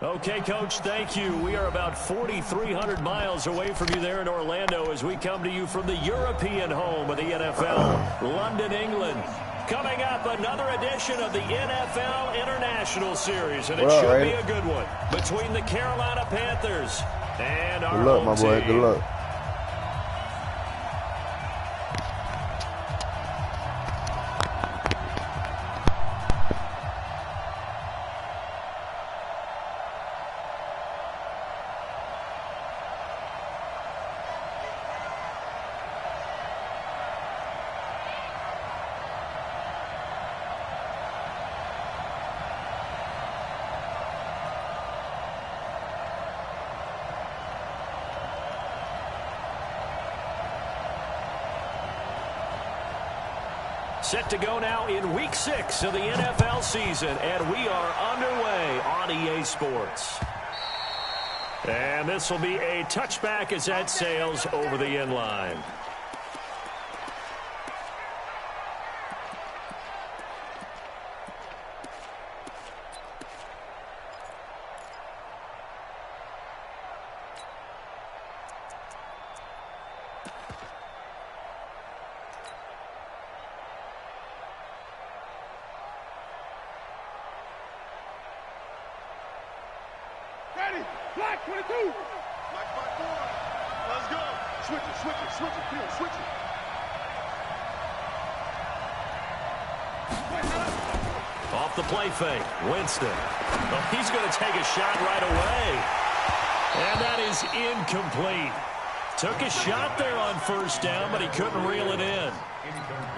Okay, Coach, thank you. We are about 4,300 miles away from you there in Orlando as we come to you from the European home of the NFL, London, England. Coming up, another edition of the NFL International Series, and it should be a good one between the Carolina Panthers and our home team. Good luck, my boy. Good luck. Set to go now in Week 6 of the NFL season, and we are underway on EA Sports. And this will be a touchback as that sails over the end line. Black 22. Black 5-4. Let's go. Switch it, Phil, switch it. Off the play fake, Winston. Oh, he's going to take a shot right away. And that is incomplete. Took a shot there on first down, but he couldn't reel it in.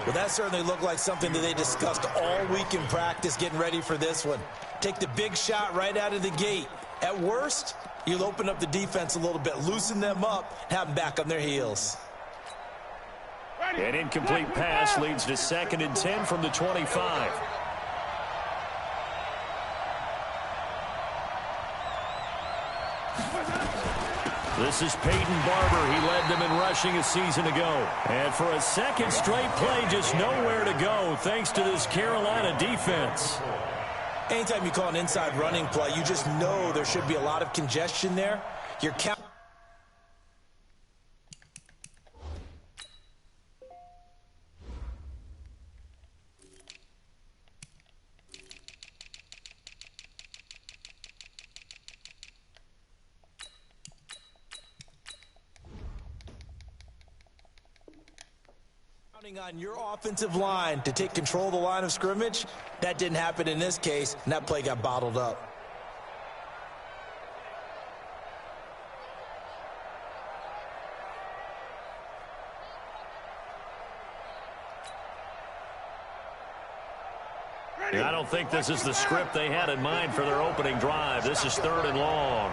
Well, that certainly looked like something that they discussed all week in practice, getting ready for this one. Take the big shot right out of the gate. At worst, you'll open up the defense a little bit, loosen them up, have them back on their heels. An incomplete pass leads to 2nd and 10 from the 25. This is Peyton Barber. He led them in rushing a season ago. And for a second straight play, just nowhere to go thanks to this Carolina defense. Anytime you call an inside running play, you just know there should be a lot of congestion there. You're on your offensive line to take control of the line of scrimmage. That didn't happen in this case, and that play got bottled up. I don't think this is the script they had in mind for their opening drive. This is 3rd and long.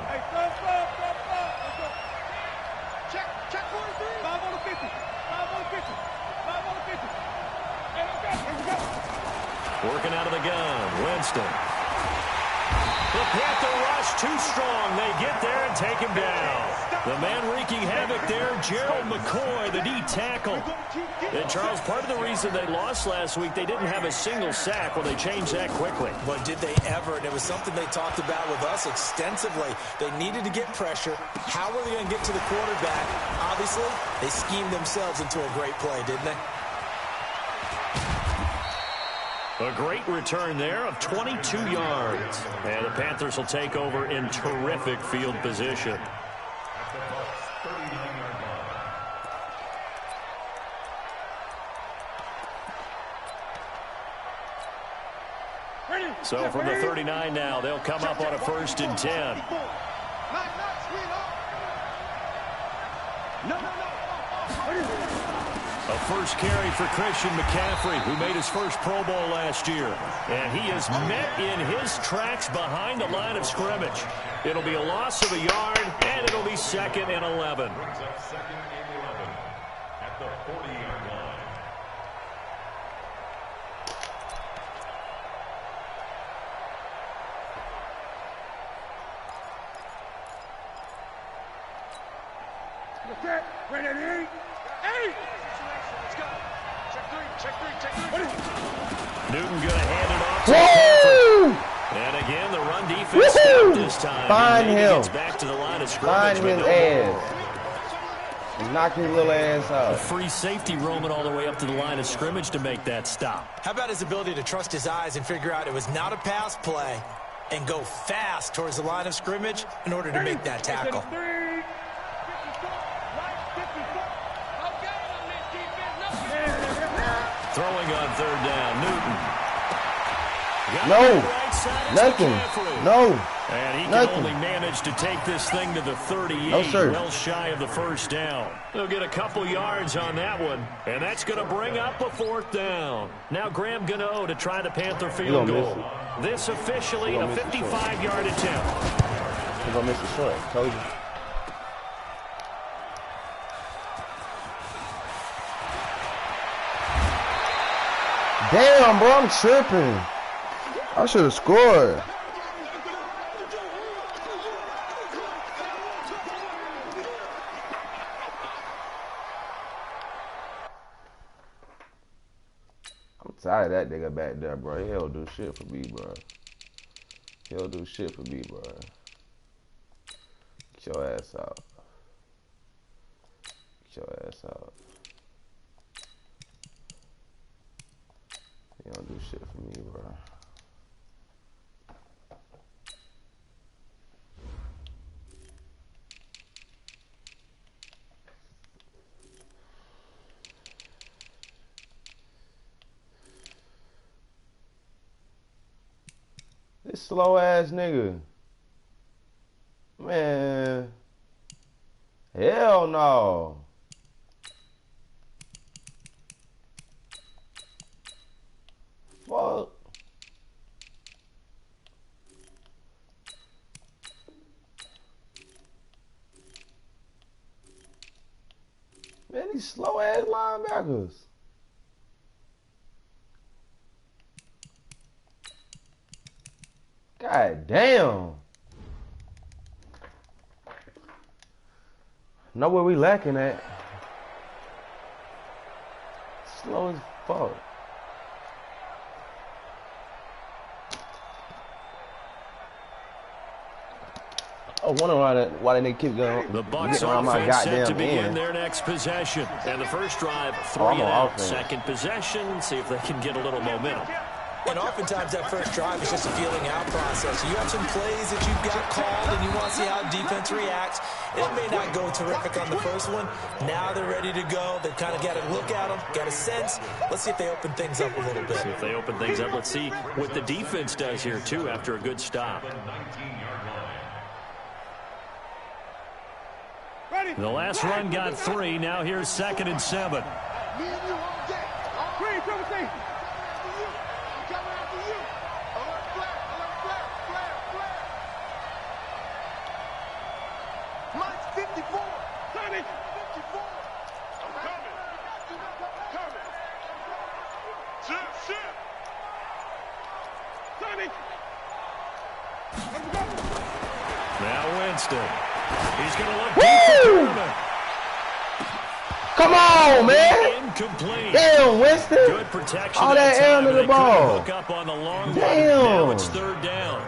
Working out of the gun, Winston. The Panther rush too strong. They get there and take him down. The man wreaking havoc there, Gerald McCoy, the D tackle. And Charles, part of the reason they lost last week, they didn't have a single sack. Well, they changed that quickly. But did they ever? And it was something they talked about with us extensively. They needed to get pressure. How were they going to get to the quarterback? Obviously, they schemed themselves into a great play, didn't they? A great return there of 22 yards. And the Panthers will take over in terrific field position. So from the 39 now, they'll come up on a 1st and 10. A first carry for Christian McCaffrey, who made his first Pro Bowl last year. And he is met in his tracks behind the line of scrimmage. It'll be a loss of a yard, and it'll be 2nd and 11. Brings up 2nd and 11 at the 40-yard line. Ready, 8. Let's go. Check three. Newton going to hand it off to McCaffrey. And again, the run defense stopped this time. Find him. Gets back to the line of scrimmage. Find his ass. Knock his little ass out. A free safety roaming all the way up to the line of scrimmage to make that stop. How about his ability to trust his eyes and figure out it was not a pass play and go fast towards the line of scrimmage in order to make that tackle. Throwing on third down, Newton. No, nothing, no. And he can only manage to take this thing to the 38, well shy of the first down. They'll get a couple yards on that one, and that's going to bring up a fourth down. Now Graham Gano to try the Panther field goal. This officially a 55-yard attempt. He's going to miss the short, told you. Damn, bro, I'm tripping. I should have scored. I'm tired of that nigga back there, bro. He'll do shit for me, bro. He'll do shit for me, bro. Get your ass out. Get your ass out. He don't do shit for me, bro. This slow ass nigga. Man. Hell no. Fuck. Man, these slow ass linebackers. God damn. Know where we lacking at. Slow as fuck. I wonder why they keep going. The Bucs offense set to begin their next possession. And the first drive, 3 and out. Second possession, see if they can get a little momentum. And oftentimes that first drive is just a feeling out process. You have some plays that you've got called and you want to see how defense reacts. It may not go terrific on the first one. Now they're ready to go. They've kind of got to look at them, got a sense. Let's see if they open things up a little bit. See if they open things up. Let's see what the defense does here, too, after a good stop. The last run got 3. Now here's 2nd and 7. Now Winston. He's going to look deep. Come on, man. Incomplete. Damn, Winston. Good protection. All that air under the ball. Hook up on the long damn. Now it's 3rd down.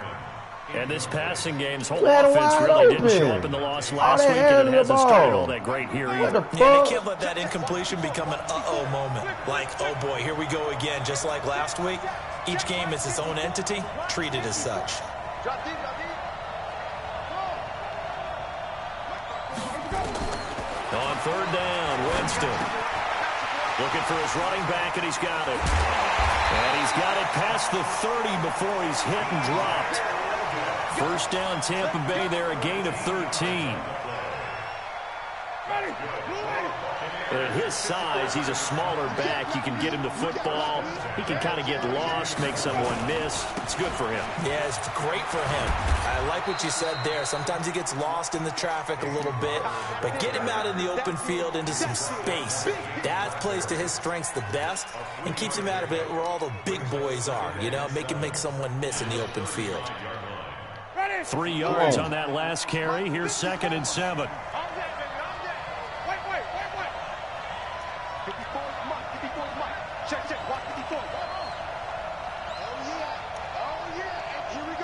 And this passing game's whole offense really didn't show up in the loss last week, and it hasn't started all that great here either. Yeah, they can't let that incompletion become an uh-oh moment. Like, oh boy, here we go again, just like last week. Each game is its own entity, treated as such. On 3rd down, Winston. Looking for his running back, and he's got it. And he's got it past the 30 before he's hit and dropped. First down, Tampa Bay there, a gain of 13. At his size, he's a smaller back. You can get him to football. He can kind of get lost, make someone miss. It's good for him. Yeah, it's great for him. I like what you said there. Sometimes he gets lost in the traffic a little bit, but get him out in the open field into some space. That plays to his strengths the best and keeps him out of it where all the big boys are, you know, make him make someone miss in the open field. 3 yards on that last carry. Here's 2nd and 7. Check, watch 54. Oh, yeah, and here we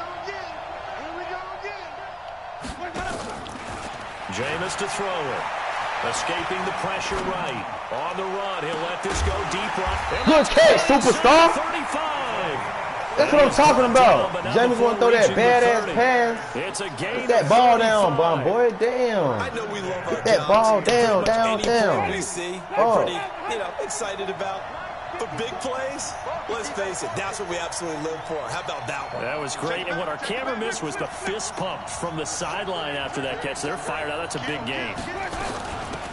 Jameis to throw it. Escaping the pressure right. On the run, he'll let this go deep right. Good catch, superstar. 35. That's what I'm talking about. Jameis want to throw that badass pass. It's a gain. Get that ball down, boy. Damn. I know we love our Get that ball down, down. We see, we're pretty, excited about. But big plays, let's face it, that's what we absolutely live for. How about that one? That was great. And what our camera missed was the fist pump from the sideline after that catch. They're fired out. That's a big game.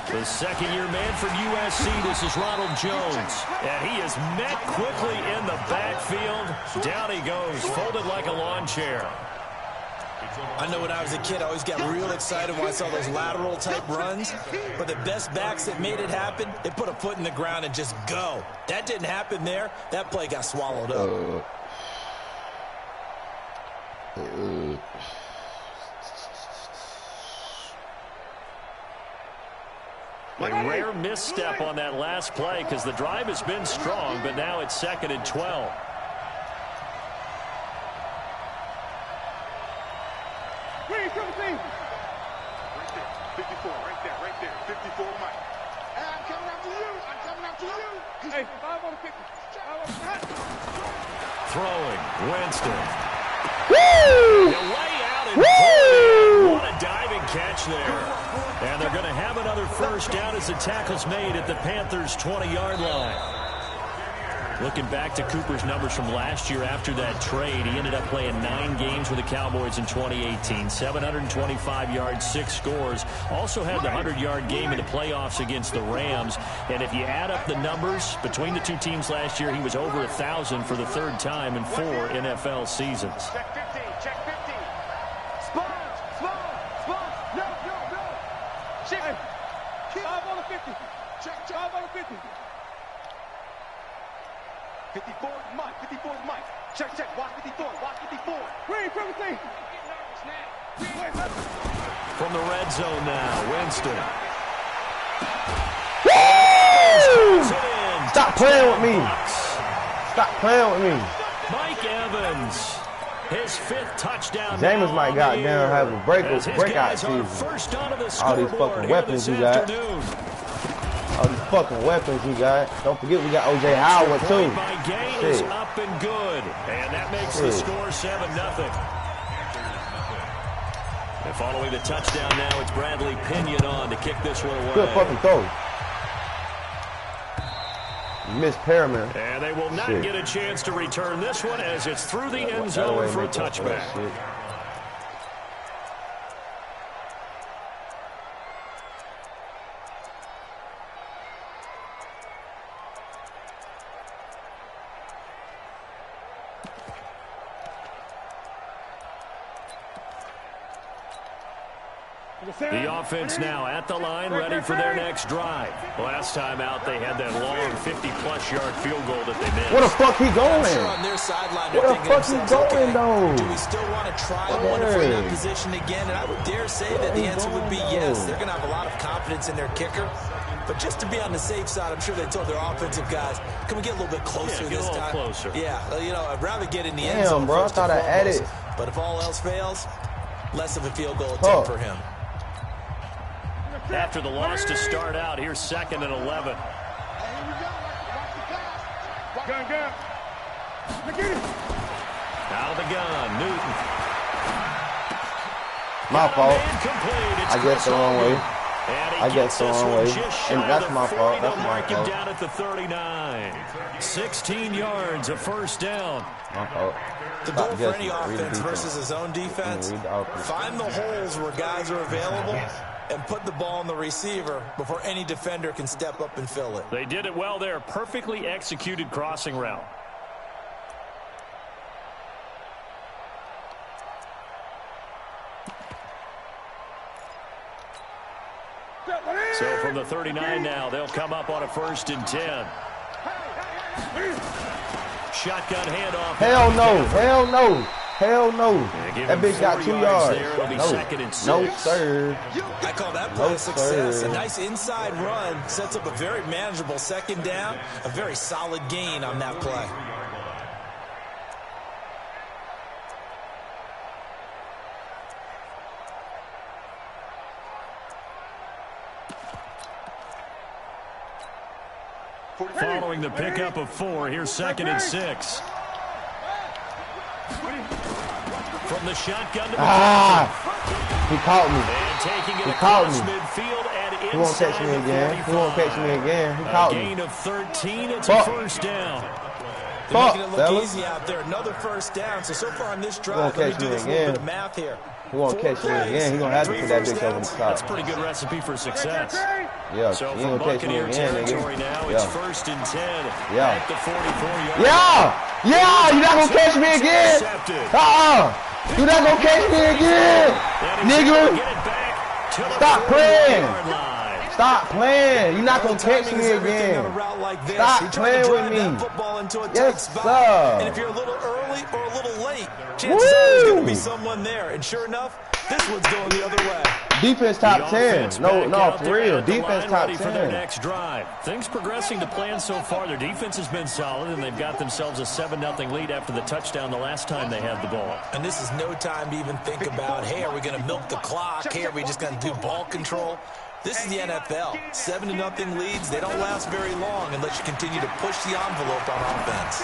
The second-year man from USC, this is Ronald Jones. And he is met quickly in the backfield. Down he goes, folded like a lawn chair. I know when I was a kid, I always got real excited when I saw those lateral-type runs. But the best backs that made it happen, they put a foot in the ground and just go. That didn't happen there. That play got swallowed up. A rare misstep on that last play because the drive has been strong, but now it's 2nd and 12. Green, 17. Right there, 54, right there. 54, Mike. Hey, I'm coming after you. Hey, 5 on the 50. 5 on the 50. Throwing, Winston. Woo! Way out and pulled. What a diving catch there. And they're going to have another first down as the tackle's made at the Panthers' 20-yard line. Looking back to Cooper's numbers from last year after that trade, he ended up playing 9 games with the Cowboys in 2018. 725 yards, 6 scores. Also had the 100-yard game in the playoffs against the Rams. And if you add up the numbers between the two teams last year, he was over 1,000 for the 3rd time in 4 NFL seasons. Check 15, check 15. Sponge. No. Check. 5 on the 50. Check. 5 on the 50. 54, Mike. Check. Watch 54. Green, 17. From the red zone now, Winston. Woo! Stop playing with me. Mike Evans, his 5th touchdown. Jameis might goddamn have a breakout season. All these fucking weapons you got. Don't forget we got O.J. Howard too. Shit. Is up and good, and that makes the score 7-0. And following the touchdown now, it's Bradley Pinion on to kick this one away. Good fucking throw. Miss Perriman. And they will not get a chance to return this one as it's through the end zone for a touchback. The offense now at the line, ready for their next drive. Last time out, they had that long 50-plus yard field goal that they missed. Where the fuck he going? Sure on their sideline, Where the fuck he going, though? Do we still want to try one if we're in that position again? And I would dare say that the answer would be yes. They're going to have a lot of confidence in their kicker. But just to be on the safe side, I'm sure they told their offensive guys, can we get a little bit closer this time? Closer. Yeah, I'd rather get in the end zone. Damn, bro, I thought I added. But if all else fails, less of a field goal attempt for him. After the loss to start out, here's 2nd and 11. Gun. Out of the gun, Newton. My fault. I guess the wrong way. And that's my fault. Down at the 39. 16 yards, a first down. My fault. The goal for any offense versus his own defense, find the holes where guys are available and put the ball on the receiver before any defender can step up and fill it. They did it well there. Perfectly executed crossing route. So from the 39 now, they'll come up on a 1st and 10. Shotgun handoff. Hell no. That bitch got 2 yards. No, sir. I call that play a success. A nice inside run sets up a very manageable 2nd down. A very solid gain on that play. Following the pickup of 4, here's 2nd and 6. From the shotgun to the he caught me. And taking it He caught across me. midfield and He won't catch me again. He won't catch me again. He caught me. Gain of 13. It's a first down. They're making it look easy out there. Another first down. So far on this drive, let me do this little bit of math here. He won't catch me again. He's going to have to put that bitch over the top. That's a pretty good recipe for success. Yeah, So he from ain't gonna catch me Buccaneer again, territory nigga. now, Yeah. it's 1st and 10 Yeah. at the 44-yard line. Yeah, you not going to catch me again. You not going to catch me again. Nigga. Stop playing. Stop playing. You're not going to catch me again. Stop playing with me. Yes, sir. And if you're a little early or a little late, chances are there's going to be someone there. And sure enough, this one's going the other way. Defense top 10. No, for real. Defense top 10. For their next drive. Things progressing to plan so far. Their defense has been solid, and they've got themselves a 7-0 lead after the touchdown the last time they had the ball. And this is no time to even think about, hey, are we going to milk the clock? Hey, are we just going to do ball control? This is the NFL. 7-0 leads, they don't last very long unless you continue to push the envelope on offense.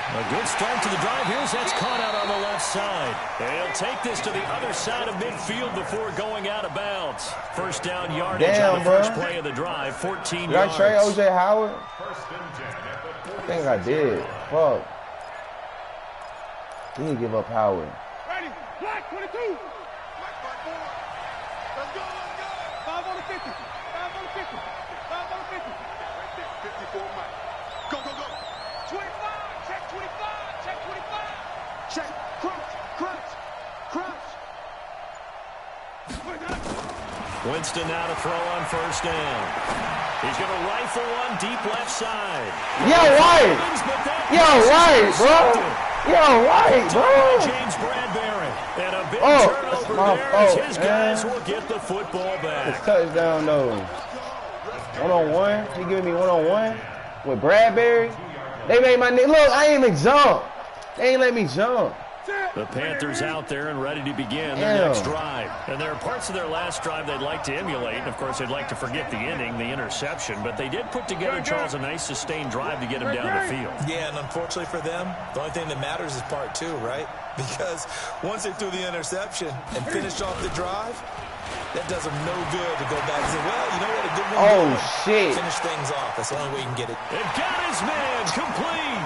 A good start to the drive. Here's that's caught out on the left side. They'll take this to the other side of midfield before going out of bounds. First down yardage on the first play of the drive, 14 yards. Did I trade O.J. Howard? I think I did. Fuck. He didn't give up Howard. Ready. Black 22. 5 on the 50. 5 on the 50. 5 on the 50. Right there. 54 Mike. Go. 25. Check 25. Check 25. Check. Crunch. Winston now to throw on first down. He's going to rifle one deep left side. Yo, right, bro. James Bradbury. And a big turnover there. His guys will get the football back. It's touchdown, though. One-on-one. He giving me one-on-one with Bradbury. They made my nigga. Look, I ain't even jump. They ain't let me jump. The Panthers out there and ready to begin their next drive. And there are parts of their last drive they'd like to emulate. And, of course, they'd like to forget the inning, the interception. But they did put together, Charles, a nice sustained drive to get him down the field. Yeah, and unfortunately for them, the only thing that matters is part 2, right? Because once they threw the interception and finished off the drive, that does them no good to go back and say, well, you know what, a good one. Oh, shit. Finish things off. That's the only way you can get it. They've got his man complete.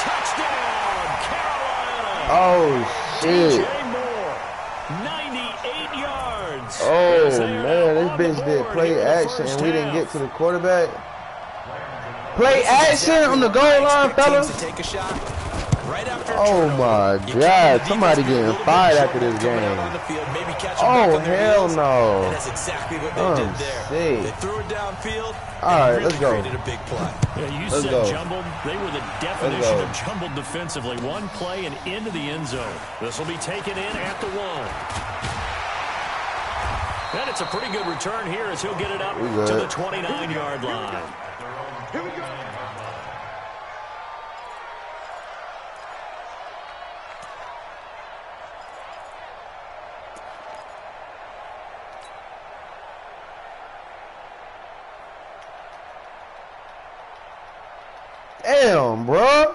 Touchdown, Carolina. Oh, shit. DJ Moore, 98 yards. Oh, man, this bitch did play action and we didn't get to the quarterback. Play action on the goal line, fellas. Take a shot. Right after oh, my God. Somebody getting fired after this game. Oh, hell no. And that's exactly what they did there. They threw it downfield. All right, let's go. Created a big play. Yeah, you said jumbled. They were the definition of jumbled defensively. One play and into the end zone. This will be taken in at the 1. And it's a pretty good return here as he'll get it up to the 29-yard line. Here we go. Damn, bro.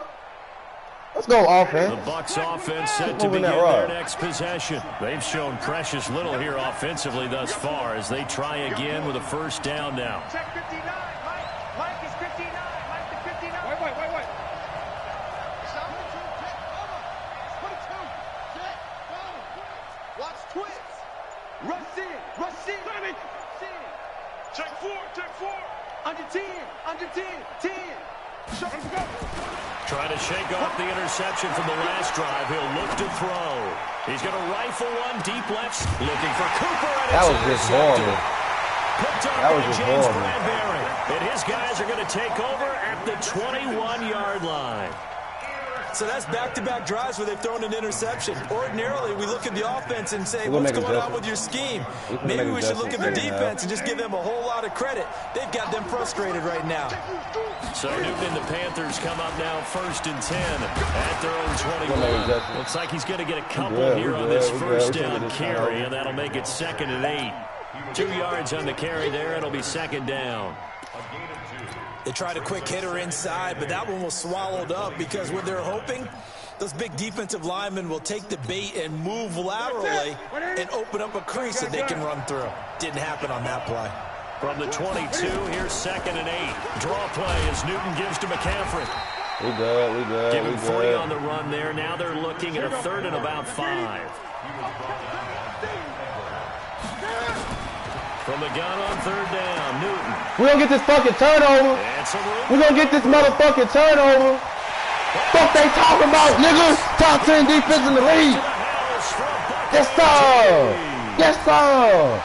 Let's go offense. The Bucs offense set to begin their next possession. They've shown precious little here offensively thus far as they try again with a first down now. Check 59. Mike is 59. Mike is 59. Wait. Watch twins. Rush in. Check 4. Under 10. 10. Try to shake off the interception from the last drive. He'll look to throw. He's going to rifle one deep left. Looking for Cooper. And that was just horrible. That was just James Bradbury. And his guys are going to take over at the 21-yard line. So that's back-to-back drives where they've thrown an interception. Ordinarily, we look at the offense and say, what's going on with your scheme? Maybe we should look at the defense and just give them a whole lot of credit. They've got them frustrated right now. So Newton and the Panthers come up now 1st and 10 at their own 21. Looks like he's going to get a couple here on this first down carry, and that'll make it 2nd and 8. 2 yards on the carry there. It'll be second down. They tried a quick hitter inside, but that one was swallowed up because what they're hoping, those big defensive linemen will take the bait and move laterally and open up a crease that they can run through. Didn't happen on that play. From the 22, here's 2nd and 8. Draw play as Newton gives to McCaffrey. We good. Give him 40 on the run there. Now they're looking at a 3rd and about 5. From the gun on 3rd down, Newton. We gonna get this fucking turnover. We gonna get this motherfucking turnover. Fuck they talking about, nigga? Top 10 defense in the league. Yes, sir. Yes, sir.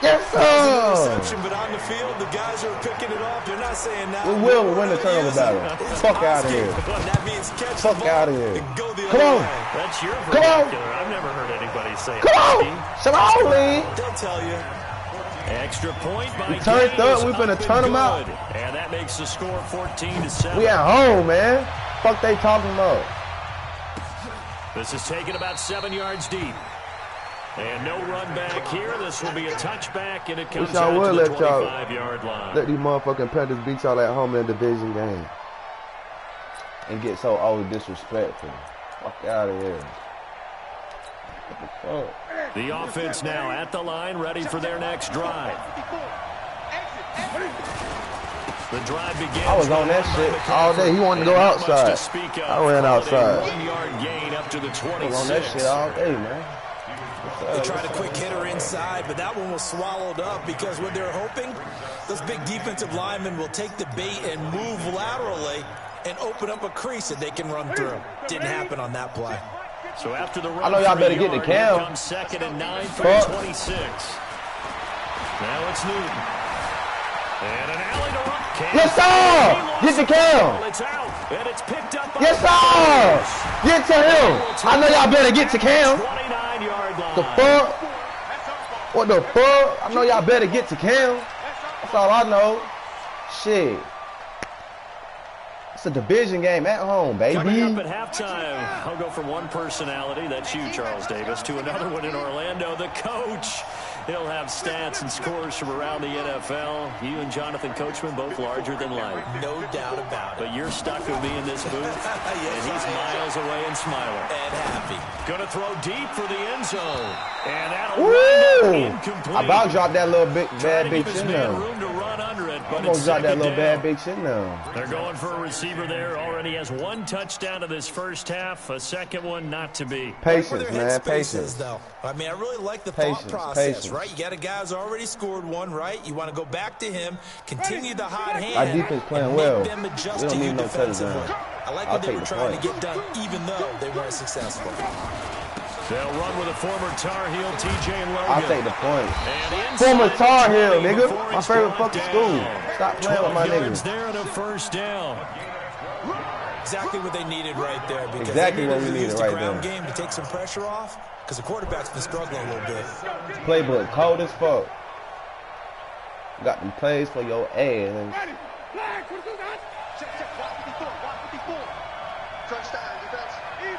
Yes, sir. Reception, but on the field, the guys are picking it off. They're not saying now. We will win the turnover battle. Fuck out of here. That means catch Fuck out of here. Come on. That's your Come on. I've never heard anybody say Come on. Shalom. They'll tell you. Extra point by We turned up. We finna turn them out. And that makes the score 14-7. We at home, man. Fuck they talking about. This is taken about 7 yards deep. And no run back here. This will be a touchback, and it comes out to the 25-yard line. Let these motherfucking Panthers beat y'all at home in a division game. And get so old disrespectful. Fuck out of here. What the fuck? The offense now at the line, ready for their next drive. The drive begins. I was on that shit all day. He wanted to go outside. I ran outside. 1 yard gain up to the 26. I was on that shit all day, man. They tried a quick hitter inside, but that one was swallowed up because what they're hoping, those big defensive linemen will take the bait and move laterally and open up a crease that they can run through. Didn't happen on that play. So after the run, I know y'all better get the cam. Comes 2nd and 9 for the 26. Now it's Newton. And an alley to run. Yes, sir! Get the cam. It's out, and it's picked up by yes, sir! Get to him. I know y'all better get to cam. 29-yard line. The fuck? What the fuck? I know y'all better get to cam. That's all I know. Shit. It's a division game at home, baby. Coming up at halftime, I'll go from one personality, that's you, Charles Davis, to another one in Orlando, the coach. He'll have stats and scores from around the NFL. You and Jonathan Coachman, both larger than life. No doubt about it. But you're stuck with me in this booth, and he's miles away and smiling. And happy. Going to throw deep for the end zone. And that'll wind up incomplete. I about dropped that little bad bitch in there. Room to run under it, but I'm gonna drop that little bad bitch in there. They're going for a receiver there. Already has 1 touchdown in this first half. A second one not to be. Patience, man. Patience. Though. I mean, I really like the thought process, right? You got a guy who's already scored one, right? You want to go back to him, continue the hot hand. Our defense playing well. Them adjust we don't to need you no defensively. touchdown. I like what they were trying to get done, even though they weren't successful. They'll run with a former Tar Heel, TJ Logan. I'll take the point. Former Tar Heel, nigga. My favorite fucking school. Stop playing with my niggas. There and a first down. Exactly what they needed right there. Because exactly what we needed right ground there. Game to take some pressure off, because the quarterback's been struggling a little bit. Playbook cold as fuck. Got them plays for your ass. Touchdown, defense. Easy.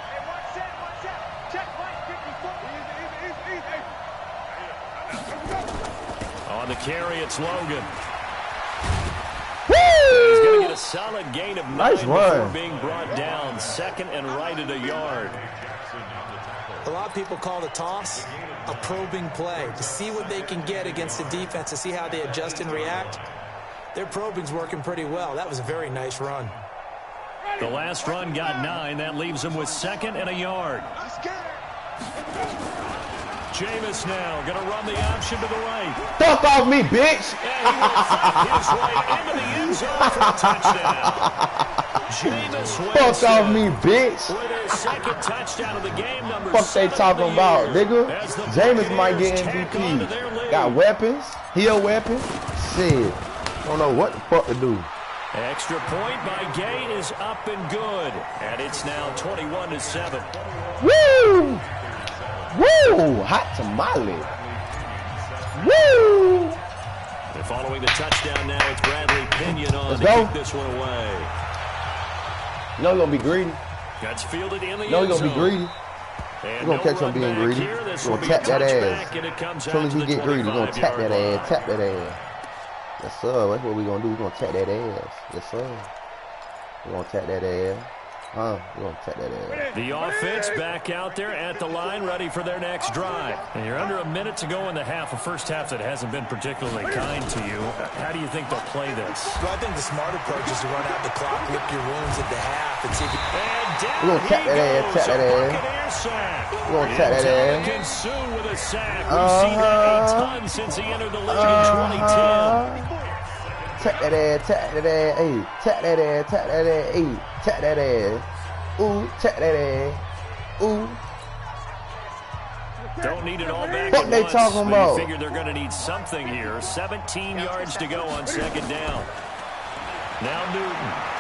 Hey, one set. Check, right, 54. Easy. On the carry, it's Logan. Woo! He's going to get a solid gain of 9 nice before being brought down. 2nd and right at a yard. A lot of people call the toss a probing play to see what they can get against the defense, to see how they adjust and react. Their probing's working pretty well. That was a very nice run. The last run got 9. That leaves him with 2nd and a yard. Jameis now going to run the option to the right. Fuck off me, bitch. And he will find his way into the end zone for a touchdown. Jameis Fuck off me, bitch. with his 2nd touchdown of the game. Number Fuck they 7 talking about, nigga. As the Jameis might get Buccaneers tack on to their MVP. lead. Got weapons. He a weapon. Shit. Don't know what the fuck to do. Extra point by Gay is up and good. And it's now 21-7. Woo! Woo! Hot tamale. Woo! And following the touchdown now, it's Bradley Pinion on Let's to go. kick this one away. You know you're gonna be greedy. That's fielded in the You know end you're gonna zone. be greedy. We're going to catch him being greedy. We're going to tap that ass. As soon as he get greedy, we're going to tap that ass. Tap that ass. Yes, sir. That's what we're going to do. We're going to tap that ass. Yes, sir. We're going to tap that ass. We're going to tap that ass. The offense back out there at the line, ready for their next drive. And you're under a minute to go in the half, a first half that hasn't been particularly kind to you. How do you think they'll play this? Well, I think the smart approach is to run out the clock, lick your wounds at the half, and see if you... We're going to tap that ass, tap that ass. We're going to tap that ass. Consumed with a sack. We've seen that a ton since he entered the league in 2010. Tap that ass, tap that ass, ayy. Tap that ass, tap that ass, ayy. Tap that ass. Ooh, tap that ass. Ooh. Don't need it all back What they talking about? You figure they're going to need something here. 17 yards to go on second down. Now Newton.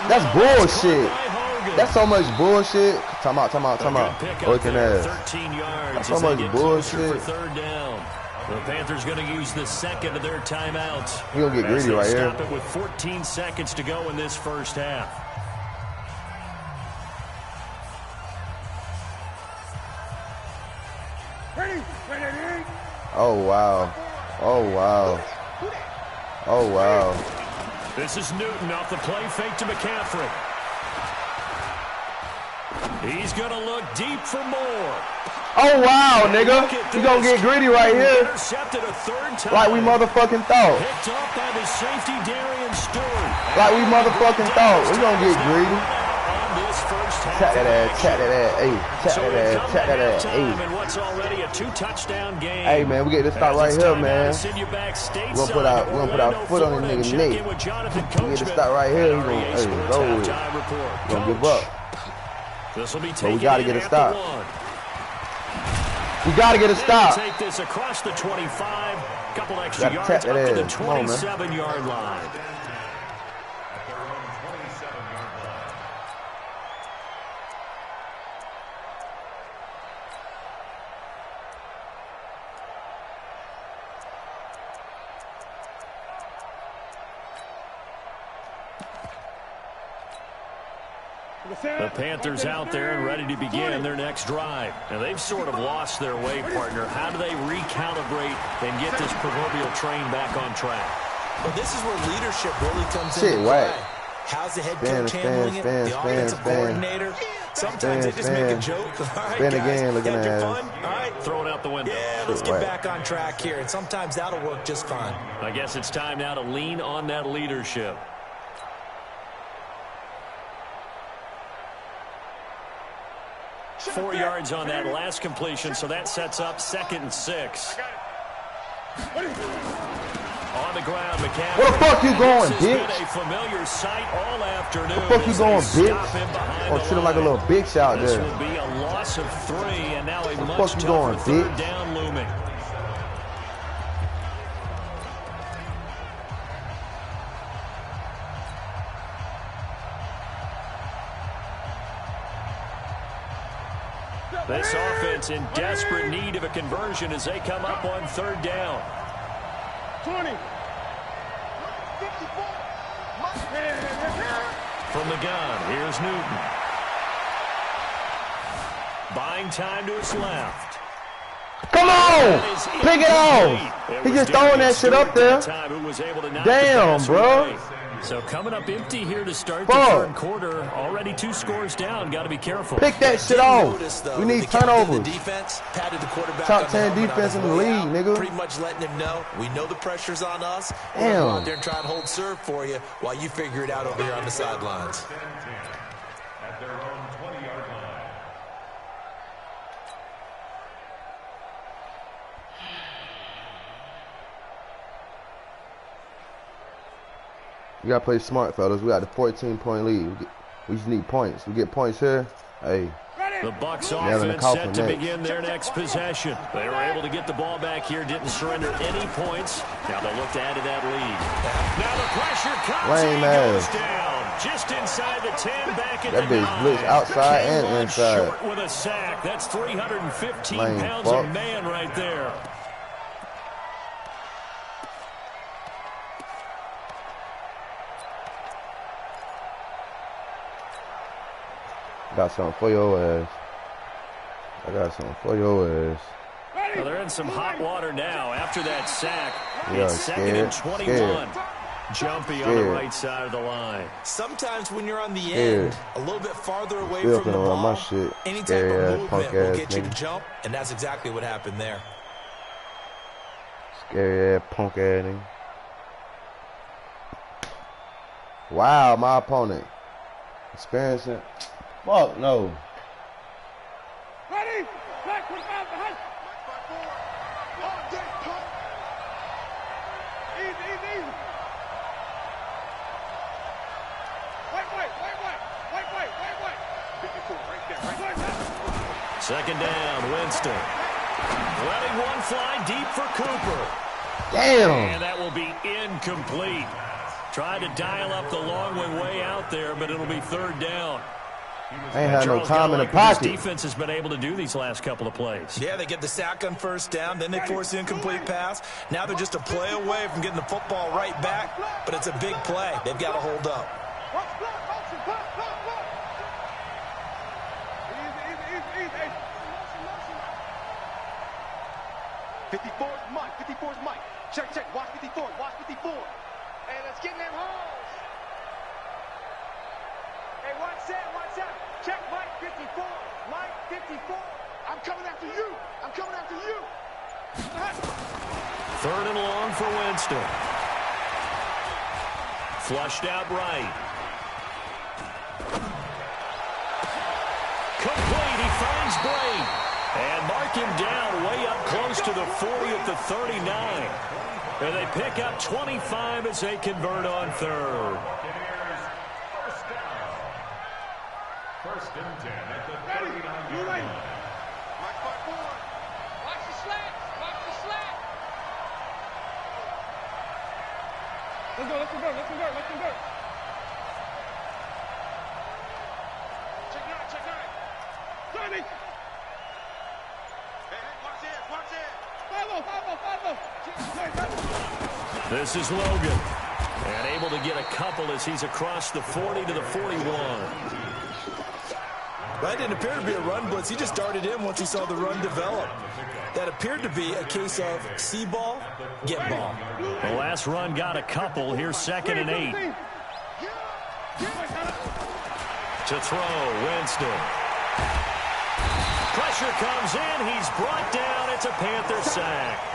That's bullshit. That's so much bullshit. Time out. Looking at 13 yards. That's so much bullshit. For third down. The Panthers going to use the second of their timeouts. He's going to get greedy right here. Stop it with 14 seconds to go in this first half. Oh, wow. Oh, wow. Oh, wow. This is Newton off the play fake to McCaffrey. He's going to look deep for more. Oh, wow, nigga. You gonna get greedy right here. Intercepted a third time. Like we motherfucking thought. Picked up by the safety, Darian Stewart. Like we motherfucking thought. We gonna get greedy. Tap that ass, tap that ass, ayy. Tap that ass, tap that ass, ayy. What's already a 2-touchdout game. Hey, man, we get this start right here, man. We're gonna put our foot on this nigga's neck. We get this start right here. He's gonna, hey, go with it. We're gonna give up. But we gotta get a stop. We gotta get a stop. Take this across the 25. Couple extra yards up to the 27-yard line. The Panthers out there and ready to begin their next drive. Now, they've sort of lost their way, partner. How do they recalibrate and get this proverbial train back on track? Well, this is where leadership really comes into play. Right. How's the head coach handling it? The offensive coordinator? Sometimes they just make a joke. All right, guys, again, looking at fun? All right, throw it out the window. Yeah, let's get back on track here. And sometimes that'll work just fine. I guess it's time now to lean on that leadership. Four yards on that last completion, so that sets up 2nd and 6. On the ground, McCaffrey. Where the fuck you going, bitch? A familiar sight all afternoon. Where the fuck you going, bitch? Oh, treat him like a little bitch out there. This will be a loss of 3, and now a much tougher going, third bitch? down looming. This offense in desperate need of a conversion as they come up on 3rd down. 20. From the gun, here's Newton. Buying time to his left. Come on! Pick it off! He just throwing that shit up there. Damn, bro. So coming up empty here to start the third quarter. Already 2 scores down. Got to be careful. Pick that shit off. We need turnovers. Top 10 defense in the league, nigga. Pretty much letting him know we know the pressure's on us. Damn. We'll go out there and try and hold serve for you while you figure it out over here on the sidelines. You gotta play smart, fellas. We got the 14-point lead. We just need points. We get points here. Hey. The Bucs offense set to begin their next possession. They were able to get the ball back here, didn't surrender any points. Now they'll look to add to that lead. Now the pressure comes and he goes down. Just inside the 10, back at the 9. That bitch blitz outside and inside. Short with a sack. That's 315 pounds of man right there. Got something for your ass. I got something for your ass. Well, they're in some hot water now after that sack. Yeah, it's second and 21. Jumpy on the right side of the line. Sometimes when you're on the end, a little bit farther away Still from the ball, my shit. any type of movement will get you nigga. to jump, and that's exactly what happened there. Scary ass punk ass nigga. Wow, my opponent experiencing. Fuck no. Ready? Back with five behind. All day, pump. Easy, easy, easy. Wait. 54, right there. Second down, Winston. Letting one fly deep for Cooper. Damn. And that will be incomplete. Tried to dial up the long way out there, but it'll be third down. I ain't had no time in the pocket. This defense has been able to do these last couple of plays. Yeah, they get the sack on first down, then they force the incomplete pass. Now they're just a play away from getting the football right back, but it's a big play. They've got to hold up. Easy. 54's Mike. 54's Mike. Check. Watch 54. Hey, let's get in them holes. Hey, watch out. Check Mike 54. Mike 54. I'm coming after you. Third and long for Winston. Flushed out right. Complete. He finds Bray. And mark him down way up close to the 40 at the 39. And they pick up 25 as they convert on third. First and 10 at the 39-yard line. Watch the slack. Let's go. Check nine. Ready. Hey, watch it. This is Logan. And able to get a couple as he's across the 40 to the 41. That didn't appear to be a run blitz. He just darted in once he saw the run develop. That appeared to be a case of see ball, get ball. The last run got a couple. Here's second and 8. To throw, Winston. Pressure comes in. He's brought down. It's a Panther sack.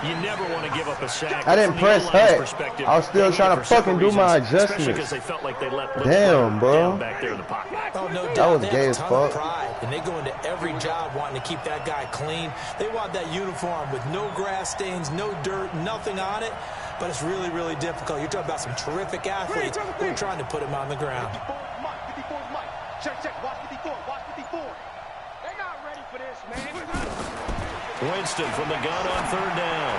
You never want to give up a sack. I didn't press hut. I was still trying to fucking do my adjustments. Because they felt like they let damn, bro. Back there in the pocket. Oh, no doubt. That was they gay have as a ton of fuck. pride, and they go into every job wanting to keep that guy clean. They want that uniform with no grass stains, no dirt, nothing on it. But it's really, really difficult. You're talking about some terrific athletes who are trying to put him on the ground. 54's Mike. Check. Watch 54. They're not ready for this, man. Winston from the gun on third down.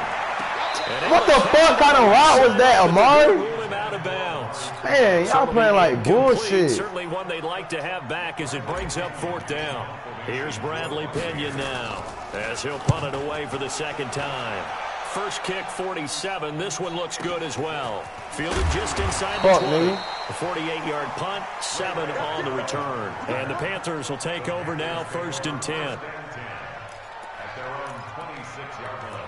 What the fuck kind of route was that, Amari? Rule him out of bounds. Man, y'all playing like bullshit. Certainly one they'd like to have back as it brings up fourth down. Here's Bradley Pinion now as he'll punt it away for the second time. First kick, 47. This one looks good as well. Fielded just inside the 20. A 48-yard punt, 7 on the return. And the Panthers will take over now, first and 10. At their own 26-yard line.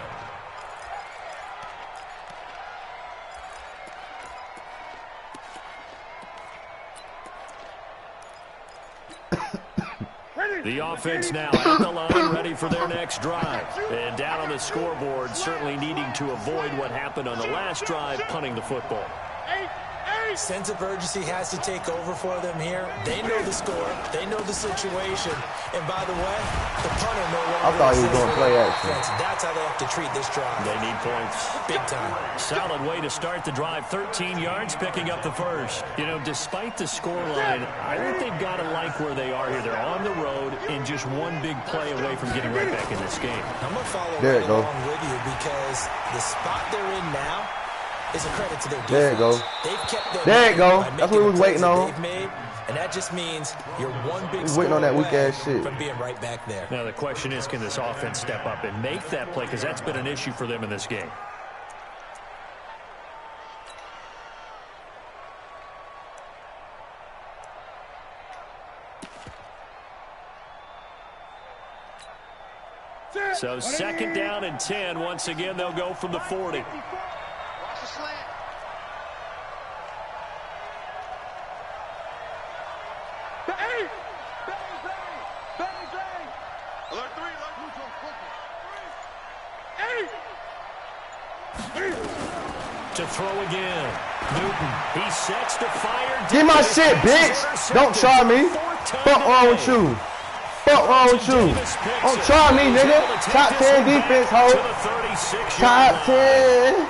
The offense now at the line, ready for their next drive. And down on the scoreboard, certainly needing to avoid what happened on the last drive, punting the football. Sense of urgency has to take over for them here. They know the score. They know the situation. And by the way, the punter no longer I thought he was going to play action. That's how they have to treat this drive. They need points. Big time. Solid way to start the drive. 13 yards, picking up the first. You know, despite the scoreline, I think they've got to like where they are here. They're on the road and just one big play away from getting right back in this game. I'm going to follow There right it go. along with you because the spot they're in now is a credit to their defense. There it go. They've kept their There it go. by That's making what we the was waiting plays that on. they've made, and that just means you're one big was waiting on that score weak away ass shit. from being right back there. Now the question is, can this offense step up and make that play? Because that's been an issue for them in this game. So 2nd down and 10. Once again, they'll go from the 40. Watch the slant. Bang! Bang, bang! Bang, bang! Alert 3, alert 3. To throw again. Newton, he sets to fire. Get my shit, bitch. Don't try me. Fuck wrong with you. Fuck wrong with you. Don't try me, nigga. Top 10 defense, ho. Top 10.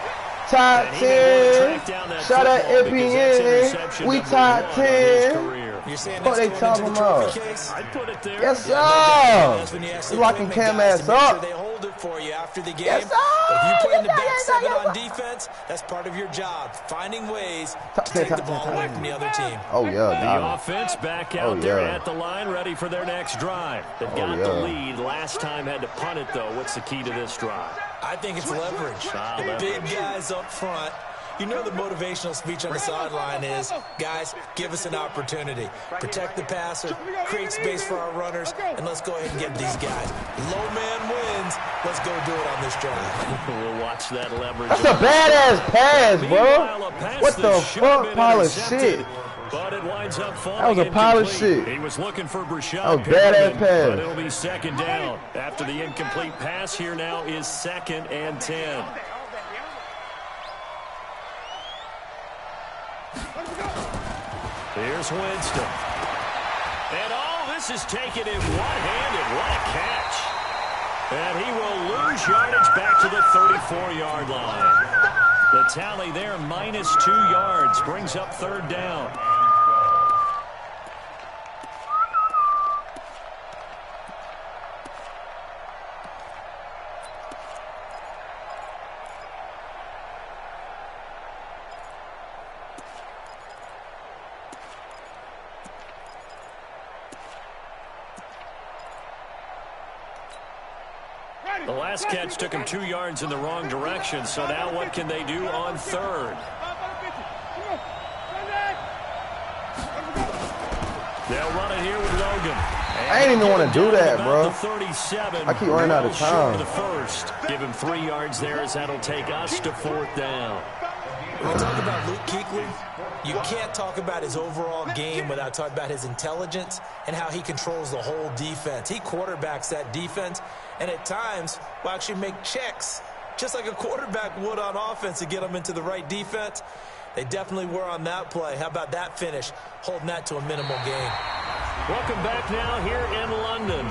Top 10. Shout out FBN. We top 10. What they talking about? I'd put it there. Yes, sir. You locking Cam ass up. They hold it for you after the game. Yes, sir. But if you play in the back Yes, sir. seven on defense, that's part of your job. Finding ways to take the ball away from the other team. Oh, yeah. The offense back out there at the line, ready for their next drive. They've got the lead. Last time had to punt it, though. What's the key to this drive? I think it's leverage. The big guys up front. You know the motivational speech on the sideline is, guys, give us an opportunity. Protect the passer, create space for our runners, and let's go ahead and get these guys. Low man wins. Let's go do it on this drive. We'll watch that leverage. That's a badass pass, bro. What the fuck pile of shit? But it winds up That was a pile of shit. He was looking for Brashad. That was badass pass. But it'll be 2nd down. After the incomplete pass, here now is 2nd and 10. Here's Winston. And all this is taken in one-handed. What a catch. And he will lose yardage back to the 34-yard line. The tally there, -2 yards, brings up 3rd down. The last catch took him 2 yards in the wrong direction, so now what can they do on 3rd? They'll run it here with Logan. I ain't even want to do that, bro. 37. I keep running out of time. The first. Give him 3 yards there as that'll take us to 4th down. When we talk about Luke Kuechly, you can't talk about his overall game without talking about his intelligence and how he controls the whole defense. He quarterbacks that defense, and at times will actually make checks, just like a quarterback would on offense to get them into the right defense. They definitely were on that play. How about that finish, holding that to a minimal gain? Welcome back now here in London.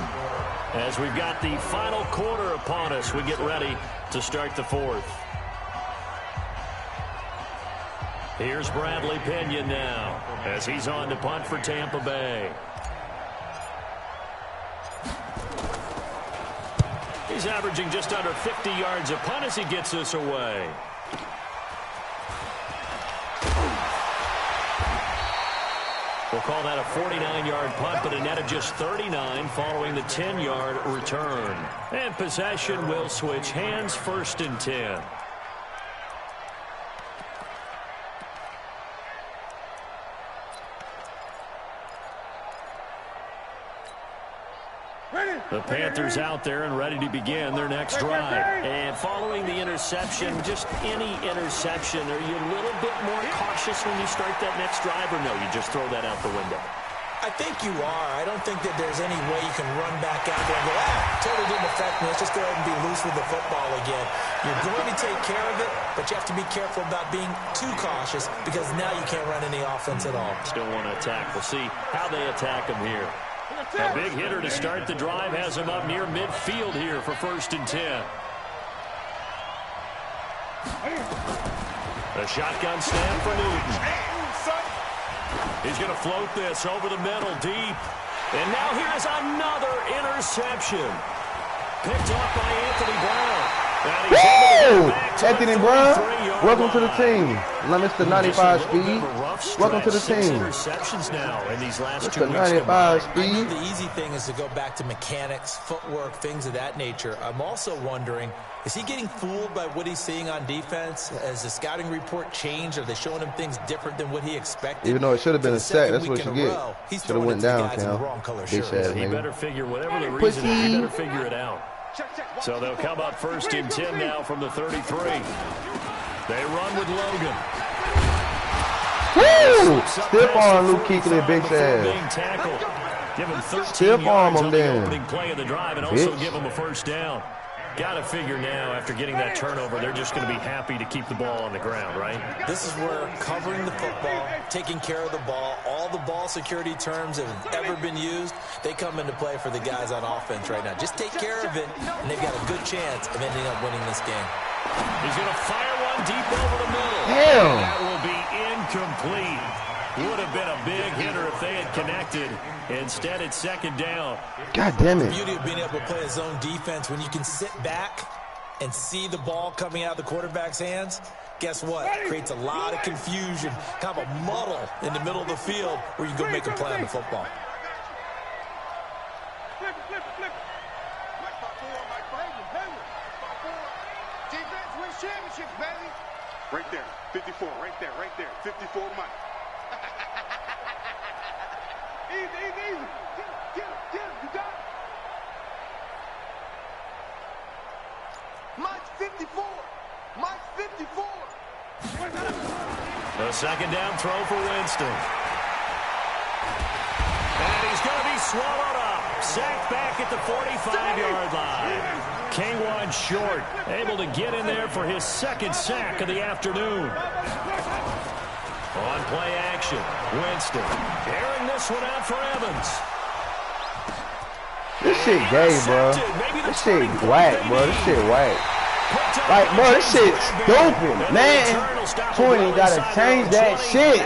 As we've got the final quarter upon us, we get ready to start the 4th. Here's Bradley Pinion now as he's on to punt for Tampa Bay. He's averaging just under 50 yards a punt as he gets this away. We'll call that a 49-yard punt, but a net of just 39 following the 10-yard return. And possession will switch hands, 1st and 10. The Panthers out there and ready to begin their next drive. And following the interception, just any interception, are you a little bit more cautious when you start that next drive, or no, you just throw that out the window? I think you are. I don't think that there's any way you can run back out there and go, totally didn't affect me. Let's just go ahead and be loose with the football again. You're going to take care of it, but you have to be careful about being too cautious because now you can't run any offense at all. Still want to attack. We'll see how they attack him here. A big hitter to start the drive has him up near midfield here for 1st and 10. A shotgun snap for Newton. He's going to float this over the middle deep. And now here's another interception. Picked up by Anthony Brown. Woo! Anthony Brown, welcome to the team. Mr. 95 speed. Welcome to the team. Interceptions now in these last 2 Mr. weeks. 95 speed. The easy thing is to go back to mechanics, footwork, things of that nature. I'm also wondering, is he getting fooled by what he's seeing on defense? Has the scouting report changed? Are they showing him things different than what he expected? Even though it should have been a sack, that's what you get. Should have went down, Cam. He better figure whatever the reason is, he better figure it out. So they'll come up first and 10 now from the 33. They run with Logan. Woo! Stiff arm Luke Kuechly, big ass. Give him 13 Stiff arm yards him on the then. opening play of the drive and also give him a first down. Got to figure now, after getting that turnover, they're just going to be happy to keep the ball on the ground, right? This is where covering the football, taking care of the ball, all the ball security terms that have ever been used, they come into play for the guys on offense right now. Just take care of it, and they've got a good chance of ending up winning this game. He's going to fire one deep over the middle. Damn. That will be incomplete. Would have been a big hitter if they had connected. Instead, it's second down. God damn it. The beauty of being able to play a zone defense, when you can sit back and see the ball coming out of the quarterback's hands, guess what? It creates a lot of confusion, kind of a muddle in the middle of the field where you can go make a play on the football. Flip it. Mike 5-4. Defense wins championships, baby. Right there. 54. Right there. 54 Mike. Easy. Get him. You got it. Mike's 54. The second down throw for Winston. And he's going to be swallowed up. Sacked back at the 45-yard line. K1 short, able to get in there for his second sack of the afternoon. On play action, Winston airing this one out for Evans. This shit gay, bro. This shit whack, bro. This shit whack. Like, bro, this shit stupid. Man, 20 gotta change that shit.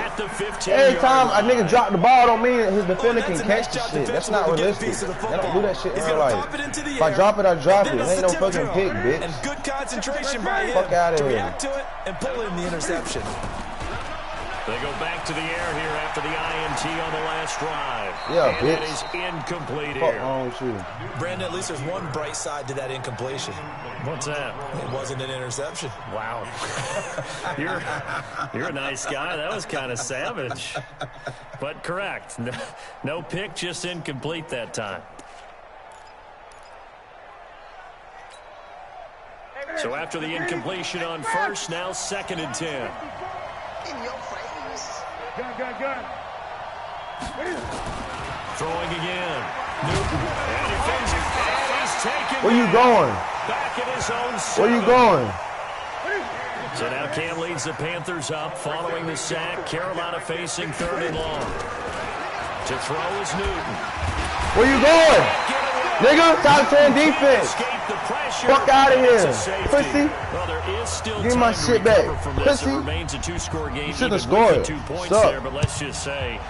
Every time a nigga drop the ball don't mean his defender can catch the shit. That's not realistic. They don't do that shit in real life. If I drop it, I drop it. It ain't no fucking pick, bitch. And good concentration by him. Fuck out of to here. react to it and pull in the interception. They go back to the air here after the INT on the last drive. Yeah, and bitch. it is incomplete Fuck here. wrong with you? Brandon, at least there's one bright side to that incompletion. What's that? It wasn't an interception. Wow. You're a nice guy. That was kind of savage. But correct. No pick, just incomplete that time. So after the incompletion on first, now second and 10. In your face. Gun. Throwing again. Newton. And he fins it. And he's taken. Where you going? Back in his own zone. Where you going? So now Cam leads the Panthers up following the sack. Carolina facing third and long. To throw is Newton. Where you going? Nigga, top 10 defense. Escape the pressure. Fuck out of here. That's a safety. Pussy. Well, there is still Give me my time to shit back. recover from this. Pussy. It remains a two-score game. You should've even with scored. the 2 points Suck. there, but let's just say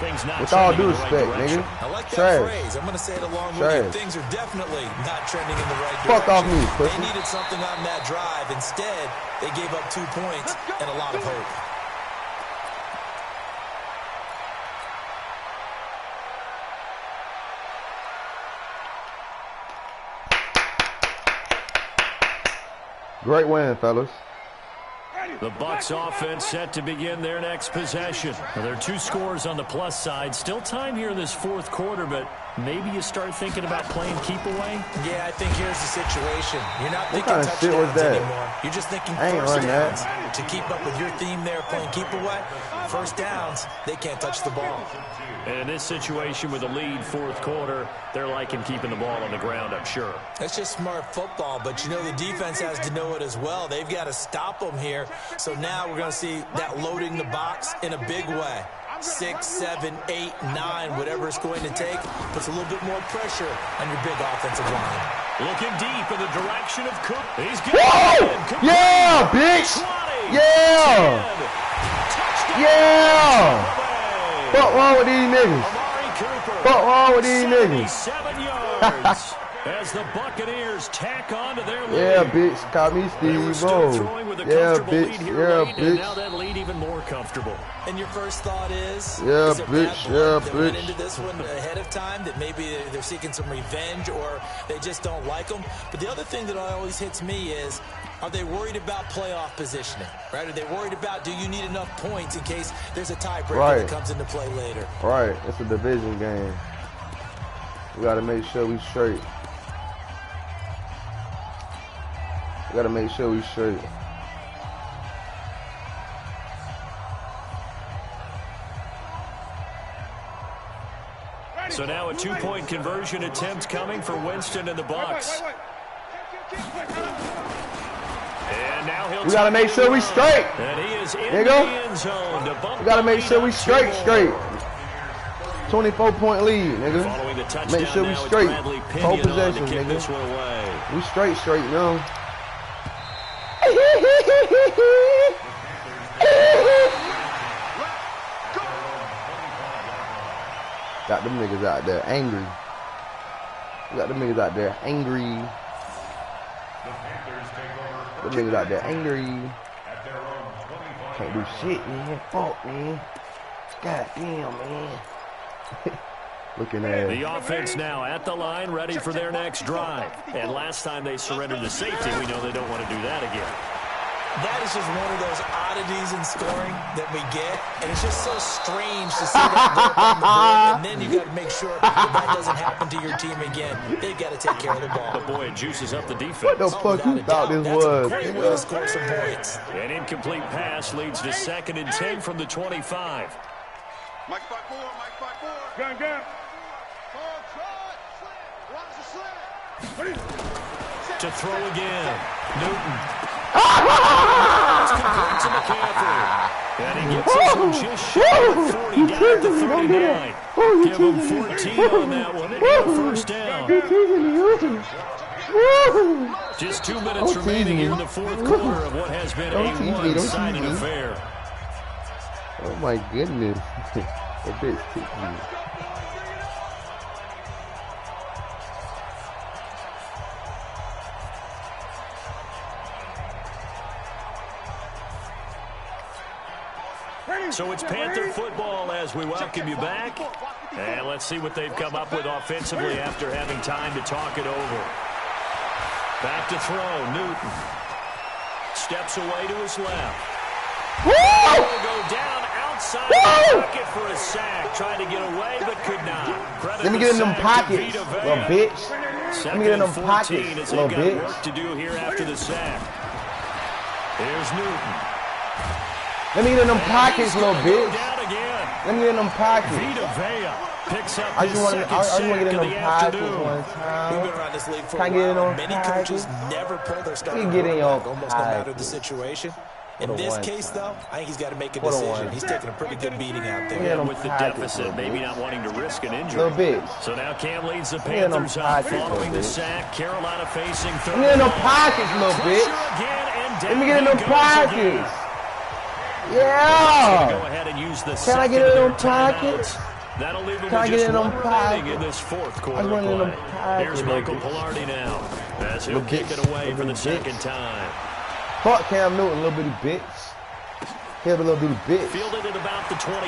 things not With all trending due in the right respect, direction. nigga. I like that Trash. phrase. I'm going to say it along with Trash. you. Things are definitely not trending in the right direction. Fuck off me, pussy. They needed something on that drive. Instead, they gave up 2 points and a lot of hope. Great win, fellas. The Bucs offense set to begin their next possession. Now, there are 2 scores on the plus side. Still time here in this fourth quarter, but maybe you start thinking about playing keep away. Yeah, I think here's the situation. You're not What thinking kind of shit was touchdowns that? anymore. You're just thinking I ain't first run that. downs. To keep up with your theme there, playing keep away, first downs, they can't touch the ball. And in this situation with a lead fourth quarter, they're liking keeping the ball on the ground, I'm sure. That's just smart football, but you know the defense has to know it as well. They've got to stop them here. So now we're going to see that loading the box in a big way. 6, 7, 8, 9, whatever it's going to take, puts a little bit more pressure on your big offensive line. Looking deep in the direction of Cook. He's good. Whoa! Yeah, bitch! 20, Yeah! 10, touchdown. Yeah! Fuck wrong with these niggas? Amari Cooper. Fuck wrong with these niggas? 77 yards as the Buccaneers tack on to their lead. Yeah, bitch. Call me They were Steve still O. throwing with a Yeah, comfortable lead bitch. here Yeah, late, and now bitch. that lead even more comfortable. And your first thought is? Yeah, is there bitch. bad blood Yeah, that went bitch. into this one ahead of time, that maybe they're seeking some revenge or they just don't like them? But the other thing that always hits me is, are they worried about playoff positioning? Right? Are they worried about, do you need enough points in case there's a tiebreaker Right. that comes into play later? Right, it's a division game. We gotta make sure we straight. Gotta make sure we straight. So now a two-point conversion attempt coming for Winston and the Bucs. And now he'll. We gotta make sure we straight. And he is in there you go. The end zone to bump. We gotta make sure we straight. 24-point lead, nigga. Following the touchdown, make sure we now straight. Whole possession, nigga. This one away. We straight now. Got them niggas out there angry. Got them niggas out there angry. Them niggas out there angry. Can't do shit, man. Fuck, man. God damn, man. Looking at the offense now at the line, ready for their next drive. And last time they surrendered to safety, we know they don't want to do that again. That is just one of those oddities in scoring that we get, and it's just so strange to see that go up on the board, and then you got to make sure that doesn't happen to your team again. They've got to take care of the ball. But boy, it juices up the defense. What the fuck you thought this was? That's a great way to score some points. An incomplete pass leads to 2nd and 10 from the 25. Mike 5-4, Mike 5-4. Gun. To throw again. Newton. It's complete to McCaffrey. And he gets this one just shy of 40 down at the 39. Give him 14 on that one and get a first down. Just 2 minutes remaining in the fourth quarter of what has been a one-sided affair. Oh my goodness. That bitch kicked me. So it's Panther football as we welcome you back. And let's see what they've come up with offensively after having time to talk it over. Back to throw, Newton. Steps away to his left. Will go down outside the pocket for a sack. Tried to get away, but could not. Let me get in them pockets, little bitch. Let me get in them pockets, little bitch. Work to do here after the sack. Here's Newton. Let me get in them pockets, little bitch. Let me get in them pockets. Picks up I just want to get in them pockets one time. We've been around this league for Can I get in them Many coaches never pull their starting get in your almost no matter the situation. In this case, though, I think he's got to make a decision. He's taking a pretty good beating out there. Yeah, with the deficit, maybe not wanting to risk an injury. Little bitch. So now Cam leads the Panthers out following the sack. Carolina facing third. Let me get in them pockets, little bitch. Let me get in them pockets. Yeah. Go ahead and use the Can I get in them pockets? That'll leave him Can I get in them in pockets? this fourth quarter. I want in them pockets. Here's Michael Pilardi now as he'll kick it away for the second time. Fuck Cam Newton, little bitty bitch. Here's a little bitty bitch. Fielded at about the 28.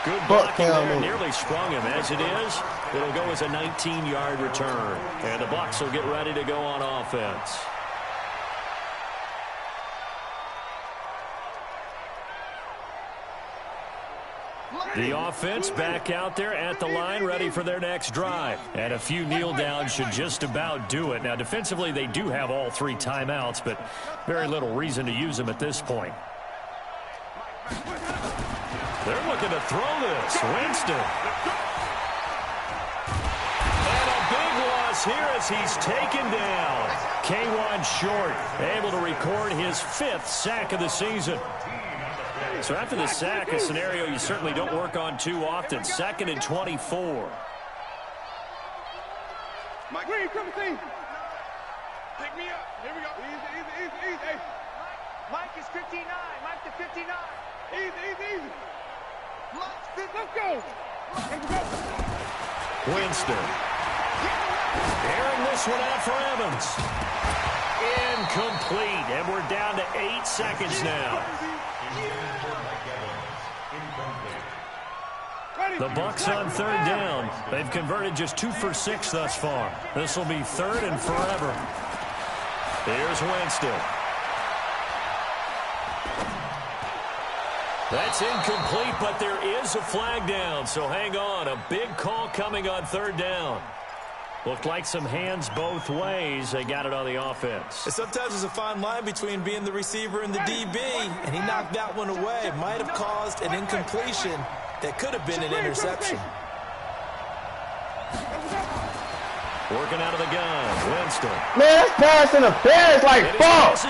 Good Fuck blocking Cam there, Newton. nearly sprung him. As it is, it'll go as a 19-yard return. And the Bucs will get ready to go on offense. The offense back out there at the line, ready for their next drive. And a few kneel downs should just about do it. Now, defensively, they do have all 3 timeouts, but very little reason to use them at this point. They're looking to throw this. Winston. And a big loss here as he's taken down. K1 short, able to record his 5th sack of the season. So after the sack, a scenario you certainly don't work on too often. 2nd and 24. Mike, Green, come see. pick me up. Here we go. Easy. Hey. Mike is 59. Mike to 59. Easy. Let's go. Winston. Airing this one out for Evans. Incomplete. And we're down to 8 seconds now. The Bucs on 3rd down. They've converted just 2 for 6 thus far. This will be 3rd and forever. Here's Winston. That's incomplete, but there is a flag down, so hang on. A big call coming on 3rd down. Looked like some hands both ways. They got it on the offense. And sometimes there's a fine line between being the receiver and the DB, and he knocked that one away. Might have caused an incompletion that could have been an interception. Working out of the gun, Winston. Man, that's pass interference like fuck.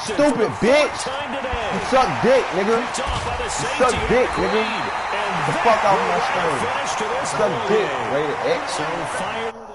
Stupid bitch. You suck dick, nigga. You suck dick, nigga. Get the fuck out of my screen. Suck dick, rated X. So fired.